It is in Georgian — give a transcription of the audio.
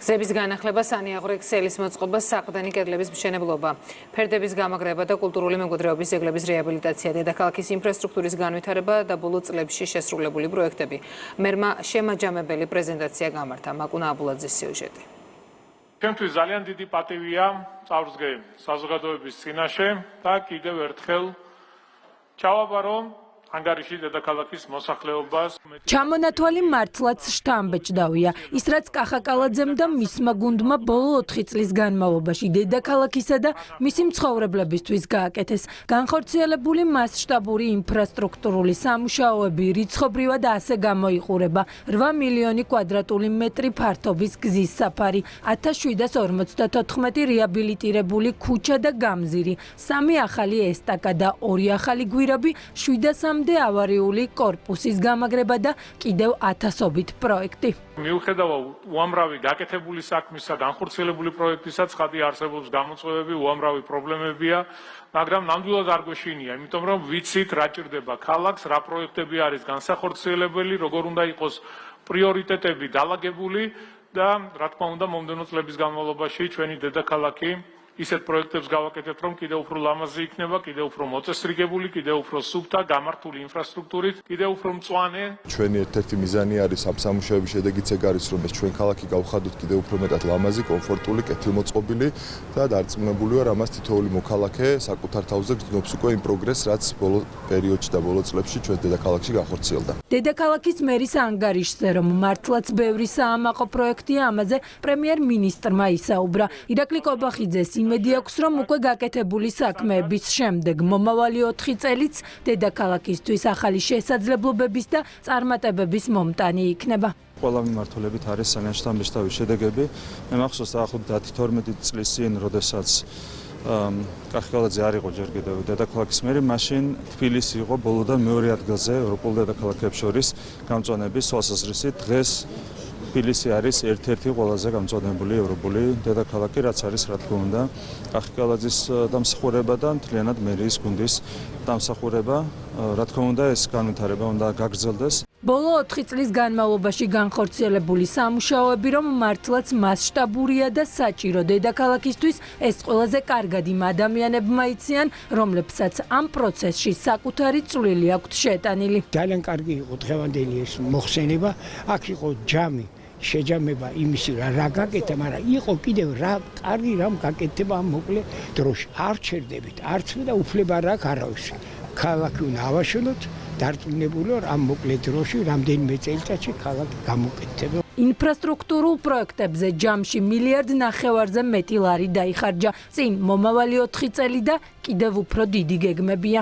გზების განახლება, სანიაღვრე ქსელის მოწყობა, საყრდენი კედლების მშენებლობა, ფერდების გამაგრება და კულტურული მემკვიდრეობის ძეგლების რეაბილიტაცია, დედაქალაქის ინფრასტრუქტურის განვითარება და ბოლო წლებში შესრულებული პროექტები. მერმა შემაჯამებელი პრეზენტაცია გამართა. მაკუნა აბულაძის სიუჟეტი. ჩემთვის ძალიან დიდი პატივია წავსდგე საზოგადოების წინაშე და კიდევ ერთხელ ჩავაბარო ანგარიში დედაქალაქის მოსახლეობას. ჩამონათვალი მართლაც შთამბეჭდავია. ის რაც კახაკალაძემ და მისმა გუნდმა ბოლო 4 წლის განმავლობაში დედაქალაქისა და მისი მცხოვრებლებისთვის გააკეთეს. განხორციელებული მასშტაბური ინფრასტრუქტურული სამუშაოები რიცხობრივად ასე გამოიყურება. 8 მილიონი კვადრატული მეტრი ფართობის გზის საფარი, 1754 რეაბილიტირებული ქუჩა და გამზირი, 3 ახალი ესტაკადა, 2 ახალი გვირაბი, 700 ავარიული კორპუსის გამაგრება და კიდევ 1000-ობით პროექტი. მიუხედავად უამრავი გაკეთებული საქმისა, განხორციელებული პროექტისა, ცხადი არსებობს გამოწვევები, უამრავი პრობლემებია, მაგრამ ნამდვილად არ გვეშინია, იმიტომ რომ ვიცით რა ჭირდება ქალაქს, რა პროექტები არის განსახორციელებელი, როგორ უნდა იყოს პრიორიტეტები დალაგებული და რა თქმა უნდა მომდევნო წლების განმავლობაში ჩვენი დედაქალაქი ისეთ პროექტებს გავაკეთებთ, რომ კიდევ უფრო ლამაზი იქნება, კიდევ უფრო მოწესრიგებული, კიდევ უფრო სუფთა, გამართული ინფრასტრუქტურით, კიდევ უფრო მწვანე. ჩვენი ერთ-ერთი მიზანი არის ამ სამუშაოების შედეგიც ეგ არის, რომ ეს ჩვენ ქალაქი გავხადოთ კიდევ უფრო მეტად ლამაზი, კომფორტული, კეთილმოწყობილი და დარწმუნებული ვარ, ამას თითოეული მოქალაქე საკუთარ თავზე გრძნობს უკვე იმ პროგრესს, რაც ბოლო პერიოდში და ბოლო წლებში ჩვენ დედაქალაქში განხორციელდა. დედაქალაქის მერის ანგარიშზე, რომ მართლაც ბევრი საამაყო პროექტია, ამაზე პრემიერ-მინისტრმა ისაუბრა. ირაკლი კობახიძეს იმედი აქვს, რომ უკვე გაკეთებული საქმეების შემდეგ მომავალი 4 წელიც დედაქალაქისთვის ახალი შესაძლებლობების და წარმატებების მომტანი იქნება. ყველა მიმართულებით არის ძალიან შთამბეჭდავი შედეგები. მე მახსოვს დაახლოებით 12 წლის წინ, როდესაც კახაკალაძე არ იყო ჯერ კიდევ დედაქალაქის მერი, მაშინ თბილისი იყო ბოლოდან მეორე ადგილზე ევროპულ დედაქალაქებს შორის გამწვანების თვალსაზრისით. დღეს თბილისი არის ერთ-ერთი ყველაზე გამწვანებული ევროპული დედაქალაქი, რაც არის რა თქმა უნდა კახაკალაძის დამსახურება და მთლიანად მერიის გუნდის დამსახურება. რა თქმა უნდა ეს განვითარება უნდა გაგრძელდეს. ბოლო 4 წლის განმავლობაში განხორციელებული სამუშაოები, რომ მართლაც მასშტაბურია და საჭირო დედაქალაქისთვის, ეს ყველაზე კარგად იმ ადამიანებმა იციან, რომლებსაც ამ პროცესში საკუთარი წვლილი აქვთ შეტანილი. ძალიან კარგი იყო დღევანდელი ეს მოხსენება, აქ იყო ჯამი. შეჯამება იმისი რა გაკეთე, მაგრამ იყო კიდევ რა კარგი რამ გაკეთება ამ მოკლე დროში. არ ჩერდებით, არც და უფლება რა აქვს არავის. ქალაქი უნდა ავაშენოთ, დარწმუნებული ვარ ამ მოკლე დროში რამდენიმე წელიწადში ქალაქი გამოკეთდება. ინფრასტრუქტურულ პროექტებზე ჯამში 1,5 მილიარდზე მეტი ლარი დაიხარჯა. წინ მომავალი 4 წელი და კიდევ უფრო დიდი გეგმებია.